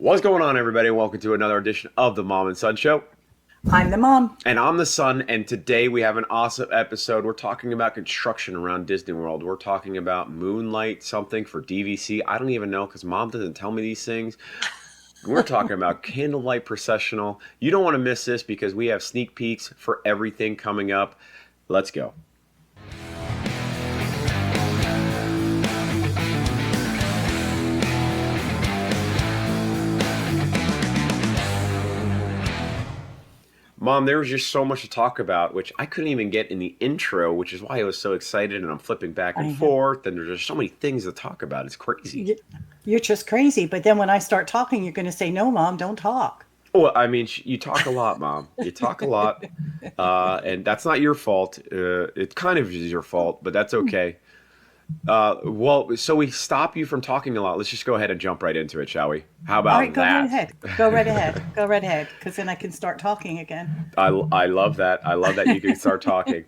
What's going on, everybody? Welcome to another edition of the Mom and Son Show. I'm the mom. And I'm the son, and today we have an awesome episode. We're talking about construction around Disney World. We're talking about Moonlight something for DVC. I don't even know because Mom doesn't tell me these things. We're talking about Candlelight Processional. You don't want to miss this because we have sneak peeks for everything coming up. Let's go. Mom, there was just so much to talk about, which I couldn't even get in the intro, which is why I was so excited, and I'm flipping back I and know. forth, and there's just so many things to talk about. It's crazy. Y- You're just crazy. But then when I start talking, you're going to say, no, mom, don't talk. Well, I mean, you talk a lot, Mom. You talk a lot, and that's not your fault. It kind of is your fault, but that's okay. Well, so we stop you from talking a lot. Let's just go ahead and jump right into it, shall we? How All right, about go right that? ahead. Go right ahead. Go right ahead. Because then I can start talking again. I love that. I love that you can start talking.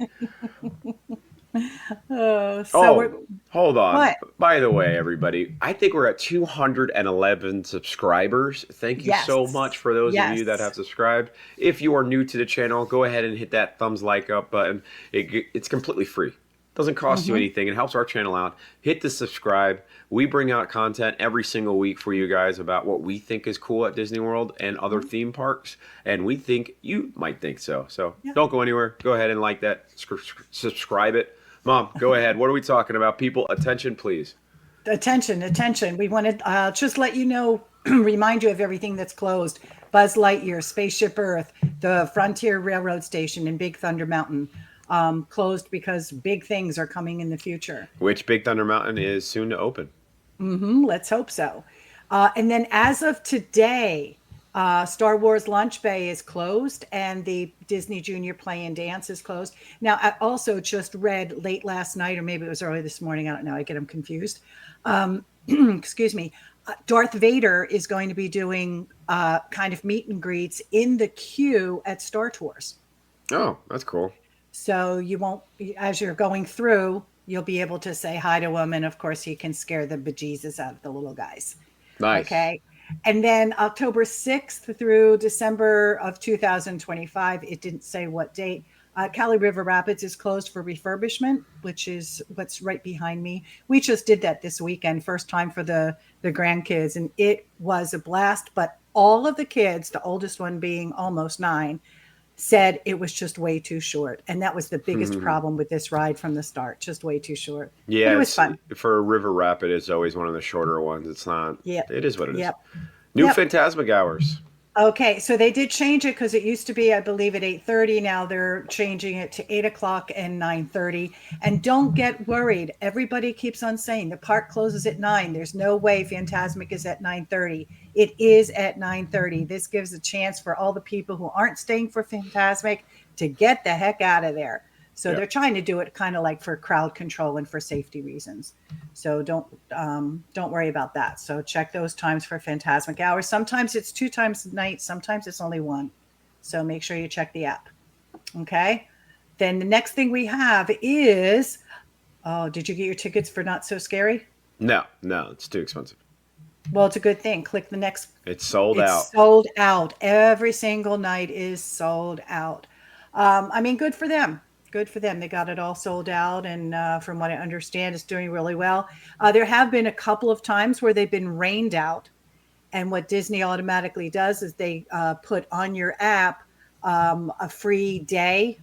So we're, Oh, hold on. what? By the way, everybody, I think we're at 211 subscribers. Thank you so much Yes. for those of you that have Yes. subscribed. If you are new to the channel, go ahead and hit that thumbs like up button. It's completely free. Doesn't cost you Hmm. anything. It helps our channel out. Hit the subscribe. We bring out content every single week for you guys about what we think is cool at Disney World and other theme parks, and we think you might think so. So Yeah. don't go anywhere. Go ahead and like that. Subscribe it. Mom, go ahead. What are we talking about? People, attention, please. Attention, attention. We want to just let you know, remind you of everything that's closed. Buzz Lightyear, Spaceship Earth, the Frontier Railroad Station, and Big Thunder Mountain closed because big things are coming in the future. Which Big Thunder Mountain is soon to open. Let's hope so. And then as of today, Star Wars Lunch Bay is closed and the Disney Junior Play and Dance is closed. Now, I also just read late last night, or maybe it was early this morning. I don't know. I get them confused. Excuse me. Darth Vader is going to be doing kind of meet and greets in the queue at Star Tours. Oh, that's cool. So you won't, as you're going through, you'll be able to say hi to him. And of course, he can scare the bejesus out of the little guys. Nice. Okay. And then October 6th through December of 2025, it didn't say what date. Cali River Rapids is closed for refurbishment, which is what's right behind me. We just did that this weekend, first time for the grandkids, and it was a blast. But all of the kids, the oldest one being almost 9, said it was just way too short. And that was the biggest problem with this ride from the start, just way too short. But Yeah, it was it's fun. for River Rapid. It's always one of the shorter ones. It's not. Yep. It is what it is. Yep. New Yep. Phantasmic Hours. Okay, so they did change it because it used to be, I believe, at 8:30. Now they're changing it to 8 o'clock and 9:30. And don't get worried. Everybody keeps on saying the park closes at 9. There's no way Fantasmic is at 9:30. It is at 9:30. This gives a chance for all the people who aren't staying for Fantasmic to get the heck out of there. So Yeah. they're trying to do it kind of like for crowd control and for safety reasons. So don't worry about that. So check those times for Phantasmic Hours. Sometimes it's 2 times a night. Sometimes it's only 1. So make sure you check the app. Okay. Then the next thing we have is, oh, did you get your tickets for Not So Scary? No, no, it's too expensive. Well, it's a good thing. Click the next. It's sold It's out. sold out. Every single night is sold out. I mean, good for them. Good for them. They got it all sold out. And from what I understand, it's doing really well. There have been a couple of times where they've been rained out. And what Disney automatically does is they put on your app a free day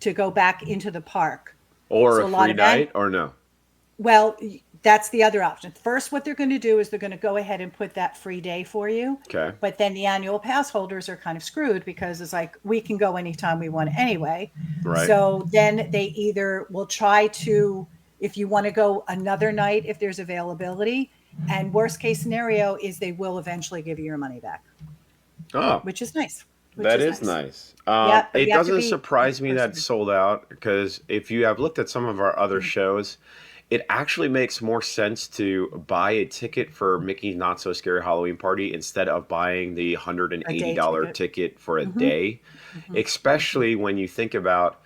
to go back into the park. Or So a a lot free of that, night, or no? well, that's the other option. First, what they're going to do is they're going to go ahead and put that free day for you. Okay. But then the annual pass holders are kind of screwed because it's like we can go anytime we want anyway. Right. So then they either will try to, if you want to go another night, if there's availability, and worst case scenario is they will eventually give you your money back, Oh, which is nice. Which that is is nice. nice. Yeah, but It you have to doesn't be in surprise me that it's person. sold out because if you have looked at some of our other shows, it actually makes more sense to buy a ticket for Mickey's Not So Scary Halloween Party instead of buying the A day $180 ticket. ticket for a Hmm. day, Hmm. especially when you think about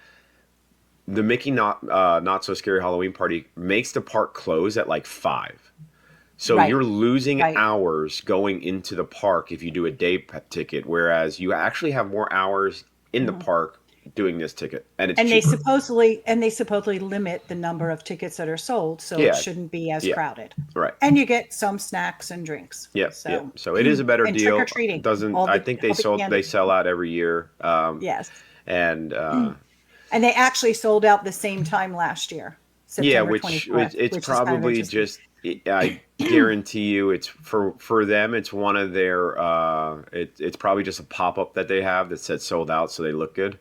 the Mickey Not So Scary Halloween Party makes the park close at like 5. So Right. you're losing Right. hours going into the park if you do a ticket, whereas you actually have more hours in the Mhm. park doing this ticket, and it's cheaper. And they supposedly limit the number of tickets that are sold, so it Yeah, shouldn't be as yeah, crowded. right. And you get some snacks and drinks. Yep, yep. So, So it is a better and trick or deal. treating, Doesn't all I the think all the they candy. sell out every year. Yes. And And they actually sold out the same time last year, Yeah, September which 24th, it's which is kind of probably interesting. just I guarantee you it's for them it's one of their it's probably just a pop-up that they have that said sold out so they look good.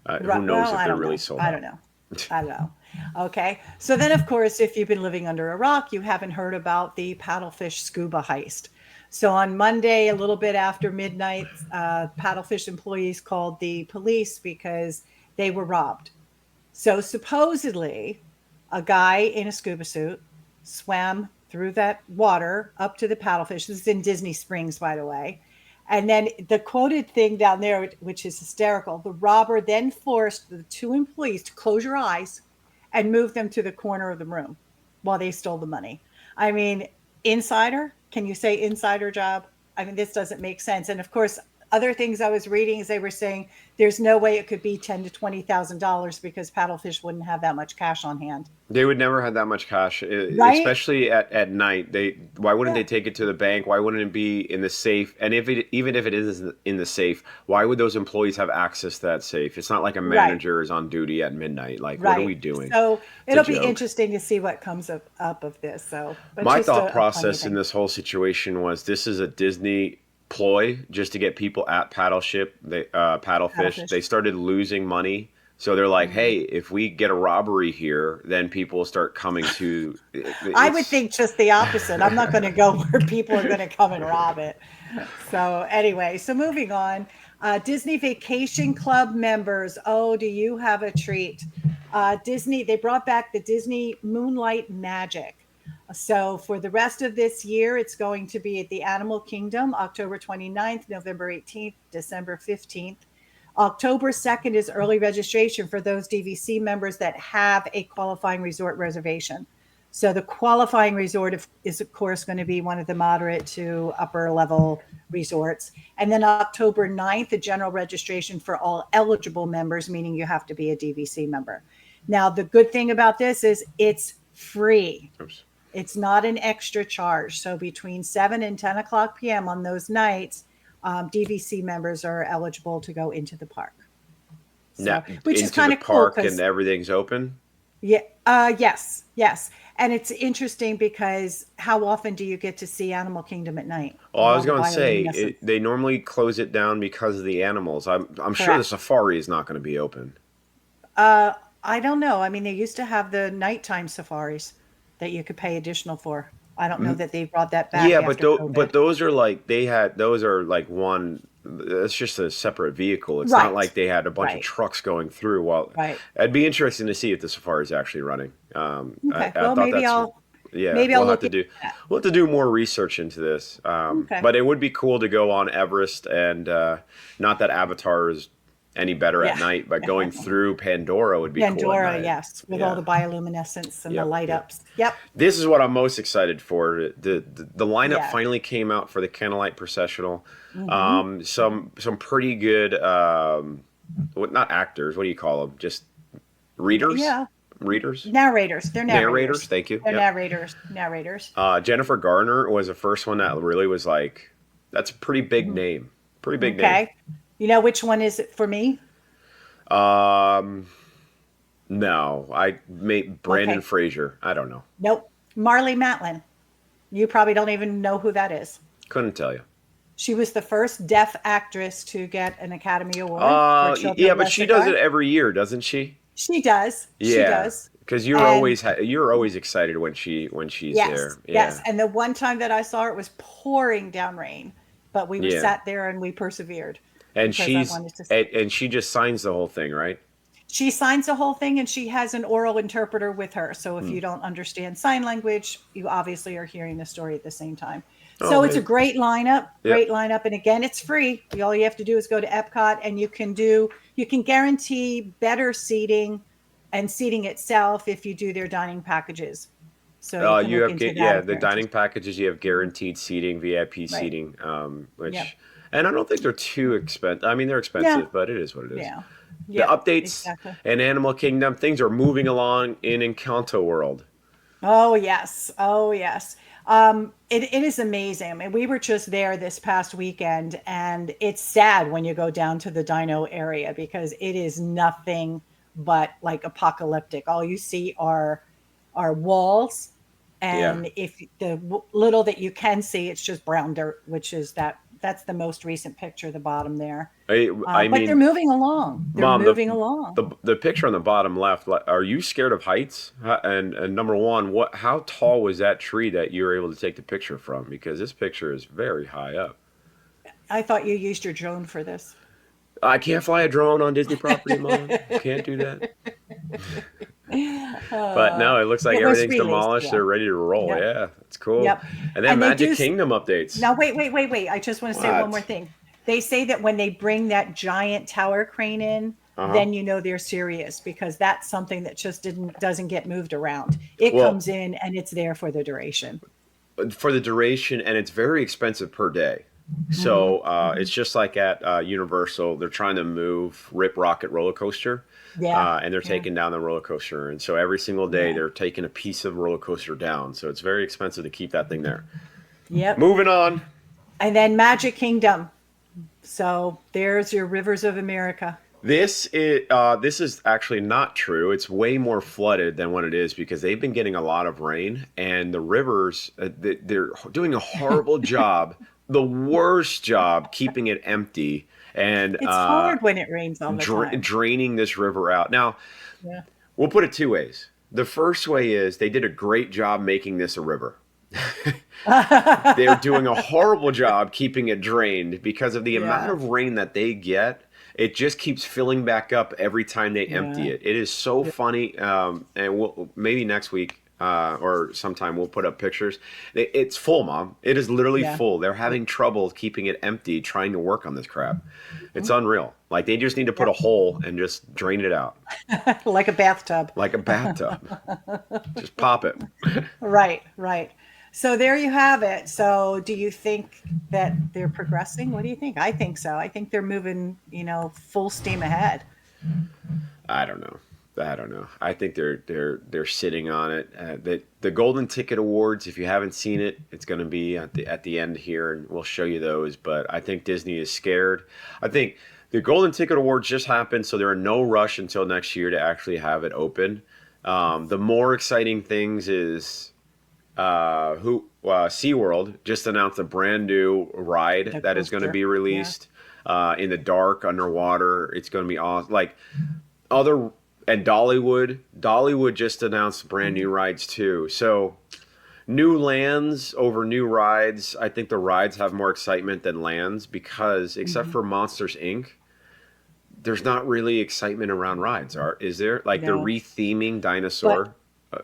Who Right. knows Well, if I they're don't really know. sold I don't out. know. I don't know. Okay. So then, of course, if you've been living under a rock, you haven't heard about the paddlefish scuba heist. So on Monday, a little bit after midnight, paddlefish employees called the police because they were robbed. So supposedly, a guy in a scuba suit swam through that water up to the paddlefish. This is in Disney Springs, by the way. And then the quoted thing down there, which is hysterical, the robber then forced the two employees to close your eyes and move them to the corner of the room while they stole the money. I mean, insider? Can you say insider job? I mean, this doesn't make sense. And of course, other things I was reading is they were saying there's no way it could be $10,000 to $20,000 because paddlefish wouldn't have that much cash on hand, They would never have that much cash, right? especially at night. Why wouldn't Yeah, they take it to the bank? Why wouldn't it be in the safe? And even if it is in the safe, why would those employees have access to that safe? It's not like a right, manager is on duty at midnight. Like, what are right. we doing? So It's a it'll be joke. interesting to see what comes up of this. So, but My just thought a funny process in thing. this whole situation was this is a Disney ploy just to get people at paddlefish. Paddlefish. They started losing money, so they're like, Mhm. "Hey, if we get a robbery here, then people will start coming to I would it's." think just the opposite. I'm not going to go where people are going to come and rob it. So anyway, so moving on. Disney Vacation Club members. Oh, do you have a treat? Disney, they brought back the Disney Moonlight Magic. So for the rest of this year, it's going to be at the Animal Kingdom, October 29th, November 18th, December 15th. October 2nd is early registration for those DVC members that have a qualifying resort reservation. So the qualifying resort is, of course, going to be one of the moderate to upper level resorts. And then October 9th, the general registration for all eligible members, meaning you have to be a DVC member. Now, the good thing about this is it's free. Oops. It's not an extra charge. So between 7 and 10 o'clock p.m. on those nights, DVC members are eligible to go into the park. Now So, which is into the kind of cool park and because, everything's open. yeah, yes, yes. And it's interesting because how often do you get to see Animal Kingdom at night Oh, with I all was the going to say bioluminescence? they normally close it down because of the animals. I'm sure the Correct. safari is not going to be open. Uh, I don't know. I mean, they used to have the nighttime safaris that you could pay additional for. I don't know that they brought that back Yeah, but after COVID. those are like they had those are like one. That's just a separate vehicle. It's not Right, like they had a bunch of right, trucks going through. Well, right. it'd be interesting to see if the safari is actually running. Okay. I Well, thought that's yeah. maybe I'll look into that. We'll have to do more research into this. Okay. But it would be cool to go on Everest and not that Avatar is any better at Yeah. night, but going through Pandora would be cool at Pandora, night. yes, with all Yeah. the bioluminescence and the Yep. light Yep. ups. Yep. This is what I'm most excited for. The lineup Yes. finally came out for the Candlelight Processional. Hmm. Some pretty good, what not actors? What do you call them? Just readers, Yeah. readers, Narrators. They're narrators. narrators. Thank you. They're Yep. narrators. Narrators. Jennifer Garner was the first one that really was like, that's a pretty big Mhm. name. Pretty big name. Okay. You know which one is it for me? Um, no, I made Brandon Okay. Fraser. I don't know. Nope. Marley Matlin. You probably don't even know who that is. Couldn't tell you. She was the first deaf actress to get an Academy Award for Children Yeah, of but she Lesser does it God. every year, doesn't she? She does. She Yeah, does. because And you're always excited when she's yes, there. yes. Yeah, And the one time that I saw her, it was pouring down rain, but we were yeah, sat there and we persevered and because I wanted to. she just signs the whole thing, right? She signs the whole thing and she has an oral interpreter with her. So if Hmm. you don't understand sign language, you obviously are hearing the story at the same time. Oh, So it's a maybe. great lineup, great Yep. lineup. And again, it's free. All you have to do is go to EPCOT and you can guarantee better seating and seating itself if you do their dining packages. So you can You look have into that yeah, if the you're dining interested. packages. You have guaranteed seating, VIP Right. seating, Yep. which, and I don't think they're too expensive. I mean, they're Yeah. expensive, but it is what it is. Yeah. The Yep. updates Exactly. in Animal Kingdom, things are moving along in Encanto World. Oh yes. Oh yes. It is amazing. I mean, we were just there this past weekend, and it's sad when you go down to the dino area because it is nothing but like apocalyptic. All you see are walls, Yeah, and if the little that you can see, it's just brown dirt, which is that's the most recent picture, the bottom there. I But they're mean, moving along. They're Mom, moving along. the picture on the bottom left. Are you scared of heights? And number one, what? How tall was that tree that you were able to take the picture from? Because this picture is very high up. I thought you used your drone for this. I can't fly a drone on Disney property, Mom. Can't do that. But Uh, no, it looks like it was everything's released, demolished. yeah. They're ready to roll. Yep, Yeah, that's cool. yep. And then And they do Magic Kingdom updates. now wait. I just want to say one more What? thing. They say that when they bring that giant tower crane in, Uh huh. then you know they're serious because that's something that just didn't doesn't get moved around. It Well, comes in and it's there for the duration. for the duration, and it's very expensive per day. So Hmm. Hmm. it's just like at Universal, they're trying to move Rip Rocket roller coaster, Yeah, and they're yeah, taking down the roller coaster. And so every single day, yeah. they're taking a piece of roller coaster down. So it's very expensive to keep that thing there. Yep. Moving on. And then Magic Kingdom. So there's your Rivers of America. This is actually not true. It's way more flooded than what it is because they've been getting a lot of rain, and the rivers they're doing a horrible job, the worst job keeping it empty and It's hard when it rains all the time. draining this river out. Now, Yeah. we'll put it two ways. The first way is they did a great job making this a river. They're doing a horrible job keeping it drained because of the amount Yeah, of rain that they get. It just keeps filling back up every time they yeah, empty it. It is so yeah. funny. And we'll maybe next week or sometime we'll put up pictures. It's full, Mom. It is literally Yeah. full. They're Yeah. having trouble keeping it empty, trying to work on this crap. It's Mhm. unreal. Like they just need to put Yep. a hole and just drain it out Like a bathtub. like a bathtub. Just pop it. Right, right. So there you have it. So do you think that they're progressing? What do you think? I think so. I think they're moving, full steam ahead. I don't know. I don't know. I think they're sitting on it. The Golden Ticket Awards. If you haven't seen it, it's going to be at the end here, and we'll show you those. But I think Disney is scared. I think the Golden Ticket Awards just happened, so there are no rush until next year to actually have it open. The more exciting things is who SeaWorld just announced a brand new ride The that is going to coaster. be Yeah. released in the dark underwater. It's going to be awesome. Like other and Dollywood just announced brand new Mhm. rides too. So new lands over new rides. I think the rides have more excitement than lands because except Mhm. for Monsters Inc. There's not really excitement around rides. Is there? Like they're No. retheming But Dinosaur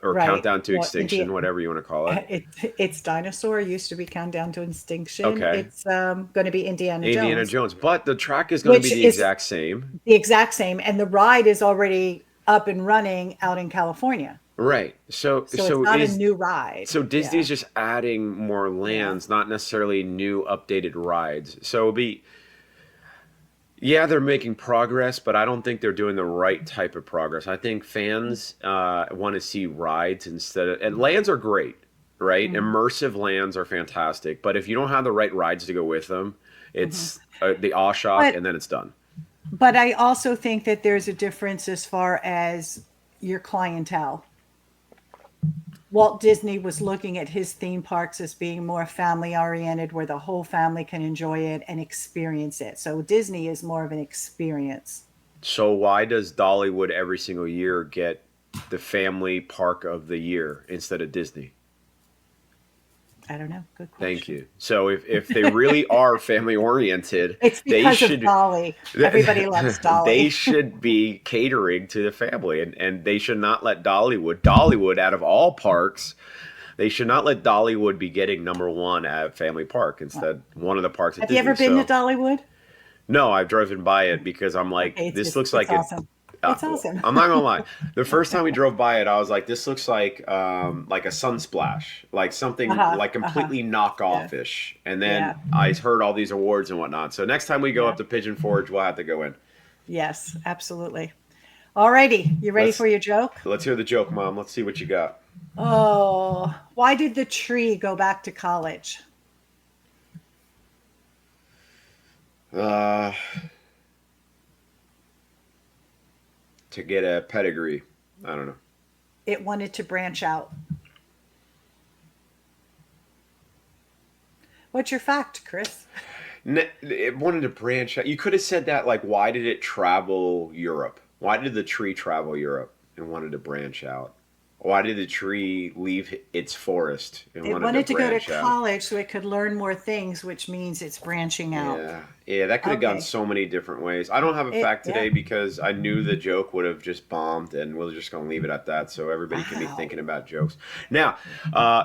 or right. Countdown to Well, Extinction, whatever you want to call it. it it's dinosaur used to be Countdown to Extinction. Okay. It's going to be Indiana Indiana Jones, Jones, but the track is going to be which the is exact same. the exact same, and the ride is already up and running out in California. Right. So So it's not a new ride. so Yeah. Disney's just adding more Yeah. lands, not necessarily new updated rides. So it'll be yeah, they're making progress, but I don't think they're doing the right type of progress. I think fans want to see rides instead of and lands are great, right? Mhm. Immersive lands are fantastic, but if you don't have the right rides to go with them, Mhm. it's the awe shock But and then it's done. I also think that there's a difference as far as your clientele. Walt Disney was looking at his theme parks as being more family oriented, where the whole family can enjoy it and experience it. So Disney is more of an experience. So why does Dollywood every single year get the family park of the year instead of Disney? I don't know. Good Thank question. you. So if they really are family oriented, It's they because of should Dolly. Everybody loves they Dolly. should be catering to the family and they should not let Dollywood out of all parks, they should not let Dollywood be getting number one at Family Park instead one of the parks at Have you Disney. ever been to So Dollywood? no, I've driven by it because I'm like, Okay, this looks it's like awesome. It's awesome. I'm not gonna lie. The first time we drove by it, I was like, "This looks like a sunsplash, like something Uh-huh. like Uh-huh. completely Yeah. knockoff-ish." And Yeah. then I heard all these awards and whatnot. So next time we go Yeah. up to Pigeon Forge, we'll have to go in. Yes, absolutely. All righty. You ready Let's for your joke? let's hear the joke, Mom. Let's see what you got. Oh, why did the tree go back to college? Uh, to get a pedigree. I don't know. It wanted to branch out. What's your fact, Chris? It wanted to branch out. You could have said that like, why did it travel Europe? Why did the tree travel Europe and wanted to branch out? Why did the tree leave its forest and It wanted to wanted to go to branch out? college so it could learn more things, which means it's branching out. Yeah, yeah, that could have gone Okay. so many different ways. I don't have a fact Yeah. today because I knew the joke would have just bombed, and we're just gonna leave it at that, so everybody can be Wow. thinking about jokes. Now,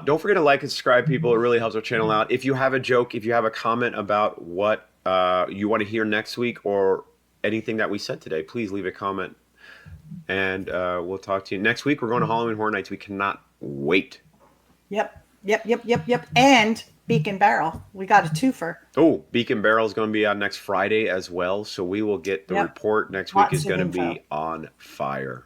don't forget to like and subscribe, people. It really helps our channel out. If you have a joke, if you have a comment about what you want to hear next week or anything that we said today, please leave a comment, and we'll talk to you next week. We're going to Halloween Horror Nights. We cannot wait. Yep. Yep. Yep. Yep. Yep. And Beacon Barrel. We got a twofer. Oh, Beacon Barrel is going to be on next Friday as well, so we will get the Yep. report next week is Lots of going to info. be on fire.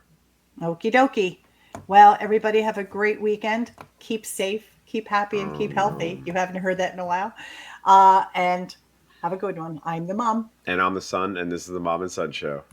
Okie dokie. Well, everybody have a great weekend. Keep safe, keep happy, and Oh keep no. healthy. You haven't heard that in a while. And have a good one. I'm the mom. And I'm the son, and this is the Mom and Son Show.